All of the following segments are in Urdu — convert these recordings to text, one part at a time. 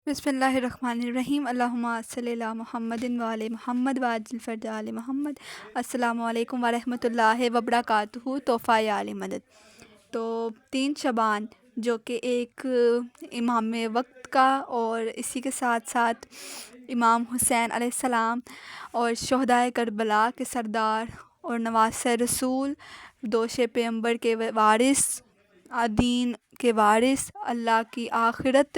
بسم اللہ الرحمن الرحیم، اللہم صلی علی محمد و علی محمد وعجل فرج آل محمد۔ السلام علیکم ورحمۃ اللہ وبرکاتہ۔ تحفہ آل مدد۔ تو 3 شعبان جو کہ ایک امام وقت کا اور اسی کے ساتھ ساتھ امام حسین علیہ السلام اور شہدائے کربلا کے سردار اور نواسۂ رسول، دوش پیغمبر کے وارث، دین کے وارث، اللہ کی آخرت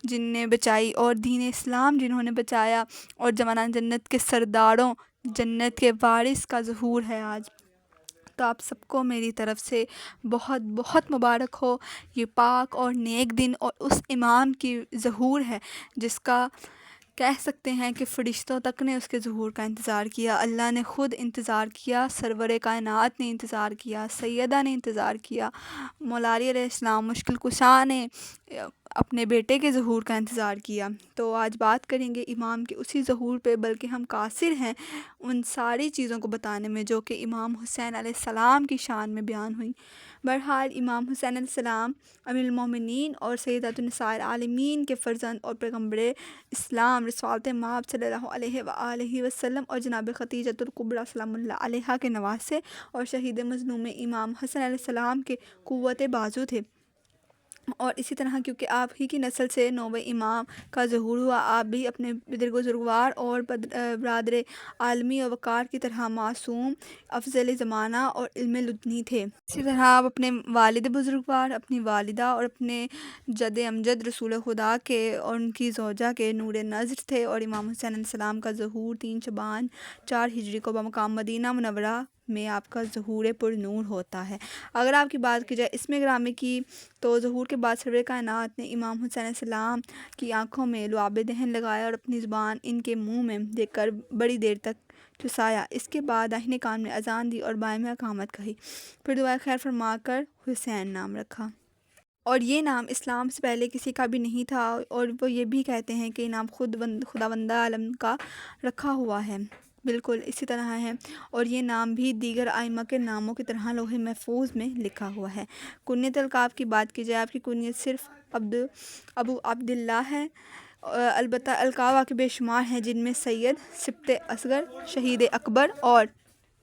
جن نے بچائی اور دین اسلام جنہوں نے بچایا، اور جوانان جنت کے سرداروں، جنت کے وارث کا ظہور ہے آج۔ تو آپ سب کو میری طرف سے بہت بہت مبارک ہو یہ پاک اور نیک دن، اور اس امام کی ظہور ہے جس کا کہہ سکتے ہیں کہ فرشتوں تک نے اس کے ظہور کا انتظار کیا، اللہ نے خود انتظار کیا، سرور کائنات نے انتظار کیا، سیدہ نے انتظار کیا، مولا علی علیہ السلام مشکل کشا نے اپنے بیٹے کے ظہور کا انتظار کیا۔ تو آج بات کریں گے امام کے اسی ظہور پہ، بلکہ ہم قاصر ہیں ان ساری چیزوں کو بتانے میں جو کہ امام حسین علیہ السلام کی شان میں بیان ہوئیں۔ بہرحال امام حسین علیہ السلام امیر المومنین اور سیدۃ النساء العالمین کے فرزند اور پیغمبر اسلام رسالت مآب صلی اللہ علیہ وآلہ وسلم اور جناب ختیجۃ الکبریٰ سلام اللہ علیہا کے نواسے اور شہید مظلوم امام حسن علیہ السلام کے قوت بازو تھے۔ اور اسی طرح کیونکہ آپ ہی کی نسل سے نویں امام کا ظہور ہوا، آپ بھی اپنے بزرگوار اور برادر عالمی و وقار کی طرح معصوم، افضل زمانہ اور علم لدنی تھے۔ اسی طرح آپ اپنے والد بزرگوار، اپنی والدہ اور اپنے جد امجد رسول خدا کے اور ان کی زوجہ کے نور نظر تھے۔ اور امام حسین علیہ السلام کا ظہور 3 شعبان 4 ہجری کو بمقام مدینہ منورہ میں آپ کا ظہور پر نور ہوتا ہے۔ اگر آپ کی بات کی جائے اسم گرامی کی، تو ظہور کے بعد سرور کائنات نے امام حسین علیہ السلام کی آنکھوں میں لعاب دہن لگایا اور اپنی زبان ان کے منہ میں دے کر بڑی دیر تک چسایا۔ اس کے بعد داہنے کان میں اذان دی اور بائیں میں اقامت کہی، پھر دعائے خیر فرما کر حسین نام رکھا۔ اور یہ نام اسلام سے پہلے کسی کا بھی نہیں تھا، اور وہ یہ بھی کہتے ہیں کہ یہ نام خداوند عالم کا رکھا ہوا ہے، بالکل اسی طرح ہے۔ اور یہ نام بھی دیگر ائمہ کے ناموں کی طرح لوح محفوظ میں لکھا ہوا ہے۔ کنیت القاب کی بات کی جائے، آپ کی کنیت صرف ابو عبداللہ ہے، البتہ القاب کے بے شمار ہیں جن میں سید، سبط اصغر، شہید اکبر اور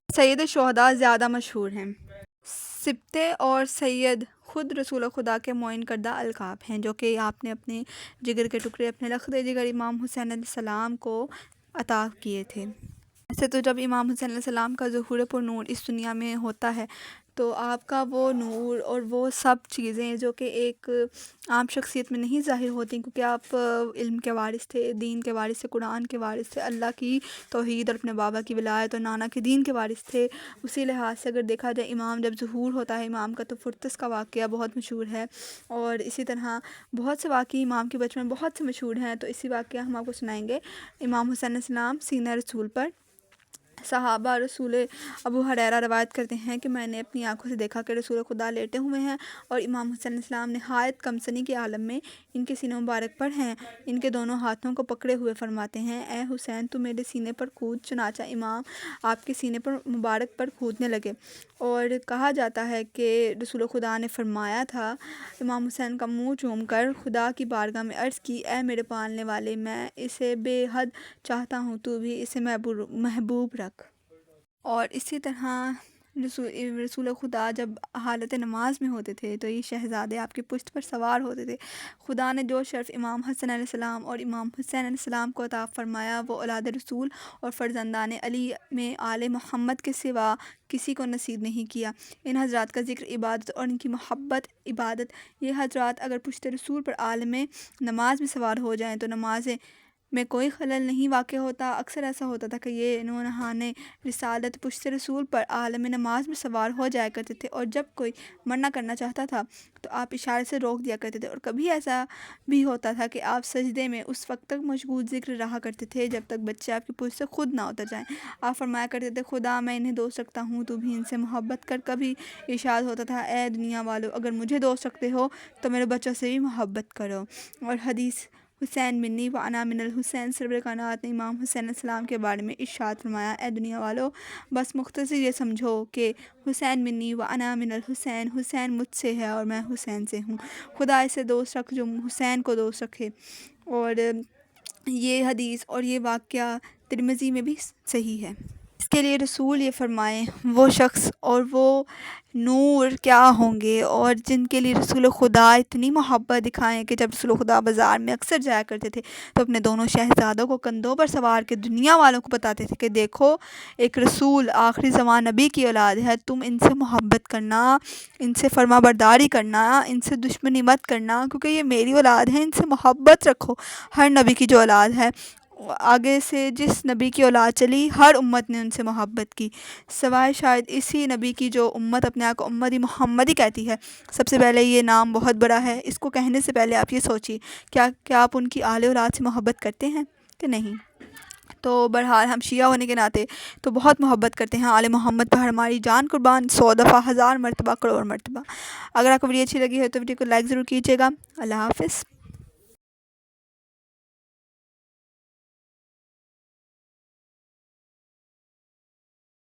سید الشہداء زیادہ مشہور ہیں۔ سبط اور سید خود رسول خدا کے معین کردہ القاب ہیں جو کہ آپ نے اپنے جگر کے ٹکڑے، اپنے لخت جگر امام حسین علیہ السلام کو عطا کیے تھے۔ ایسے تو جب امام حسین علیہ السلام کا ظہور پر نور اس دنیا میں ہوتا ہے تو آپ کا وہ نور اور وہ سب چیزیں جو کہ ایک عام شخصیت میں نہیں ظاہر ہوتی، کیونکہ آپ علم کے وارث تھے، دین کے وارث تھے، قرآن کے وارث تھے، اللہ کی توحید اور اپنے بابا کی ولایت اور نانا کے دین کے وارث تھے۔ اسی لحاظ سے اگر دیکھا جائے امام جب ظہور ہوتا ہے امام کا، تو فرتس کا واقعہ بہت مشہور ہے، اور اسی طرح بہت سے واقعے امام کے بچپن میں بہت سے مشہور ہیں۔ تو اسی واقعہ ہم آپ کو سنائیں گے۔ امام حسین علیہ السلام سینہ رسول پر، صحابہ رسول ابو ہریرہ روایت کرتے ہیں کہ میں نے اپنی آنکھوں سے دیکھا کہ رسول خدا لیٹے ہوئے ہیں اور امام حسین علیہ السلام نہایت کمسنی کے عالم میں ان کے سینے مبارک پر ہیں، ان کے دونوں ہاتھوں کو پکڑے ہوئے فرماتے ہیں، اے حسین تو میرے سینے پر کود۔ چنانچہ امام آپ کے سینے پر مبارک پر کودنے لگے، اور کہا جاتا ہے کہ رسول خدا نے فرمایا تھا امام حسین کا منہ چوم کر، خدا کی بارگاہ میں عرض کی، اے میرے پالنے والے، میں اسے بے حد چاہتا ہوں، تو بھی اسے محبوب رکھ۔ اور اسی طرح رسول خدا جب حالت نماز میں ہوتے تھے تو یہ شہزادے آپ کی پشت پر سوار ہوتے تھے۔ خدا نے جو شرف امام حسن علیہ السلام اور امام حسین علیہ السلام کو عطا فرمایا وہ اولاد رسول اور فرزندان علی میں آل محمد کے سوا کسی کو نصیب نہیں کیا۔ ان حضرات کا ذکر، عبادت اور ان کی محبت عبادت، یہ حضرات اگر پشت رسول پر عالم نماز میں سوار ہو جائیں تو نماز میں کوئی خلل نہیں واقع ہوتا۔ اکثر ایسا ہوتا تھا کہ یہ نونہان رسالت پشت رسول پر عالم نماز میں سوار ہو جایا کرتے تھے، اور جب کوئی منع کرنا چاہتا تھا تو آپ اشارے سے روک دیا کرتے تھے، اور کبھی ایسا بھی ہوتا تھا کہ آپ سجدے میں اس وقت تک مشغول ذکر رہا کرتے تھے جب تک بچے آپ کی پشت سے خود نہ اتر جائیں۔ آپ فرمایا کرتے تھے، خدا میں انہیں دوست رکھتا ہوں، تو بھی ان سے محبت کر۔ کبھی ارشاد ہوتا تھا، اے دنیا والو، اگر مجھے دوست رکھتے ہو تو میرے بچوں سے بھی محبت کرو۔ اور حدیث حسین منی و انا من الحسین، سرور کائنات نے امام حسین علیہ السلام کے بارے میں ارشاد فرمایا، اے دنیا والو، بس مختصر یہ سمجھو کہ حسین منی و انا من الحسین، حسین مجھ سے ہے اور میں حسین سے ہوں۔ خدا اسے دوست رکھ جو حسین کو دوست رکھے۔ اور یہ حدیث اور یہ واقعہ ترمذی میں بھی صحیح ہے۔ اس کے لیے رسول یہ فرمائیں وہ شخص اور وہ نور کیا ہوں گے، اور جن کے لیے رسول خدا اتنی محبت دکھائیں کہ جب رسول خدا بازار میں اکثر جایا کرتے تھے تو اپنے دونوں شہزادوں کو کندھوں پر سوار کے دنیا والوں کو بتاتے تھے کہ دیکھو ایک رسول آخری زمان نبی کی اولاد ہے، تم ان سے محبت کرنا، ان سے فرما برداری کرنا، ان سے دشمنی مت کرنا، کیونکہ یہ میری اولاد ہے، ان سے محبت رکھو۔ ہر نبی کی جو اولاد ہے، آگے سے جس نبی کی اولاد چلی ہر امت نے ان سے محبت کی، سوائے شاید اسی نبی کی جو امت اپنے آپ کو امتی محمدی کہتی ہے۔ سب سے پہلے یہ نام بہت بڑا ہے، اس کو کہنے سے پہلے آپ یہ سوچیے کیا آپ ان کی آل اولاد سے محبت کرتے ہیں کہ نہیں؟ تو بہرحال ہم شیعہ ہونے کے ناطے تو بہت محبت کرتے ہیں آل محمد پر، ہماری جان قربان، 100 دفعہ، 1000 مرتبہ، کروڑ مرتبہ۔ اگر آپ کو ویڈیو اچھی لگی ہے تو ویڈیو کو لائک ضرور کیجیے گا۔ اللہ حافظ۔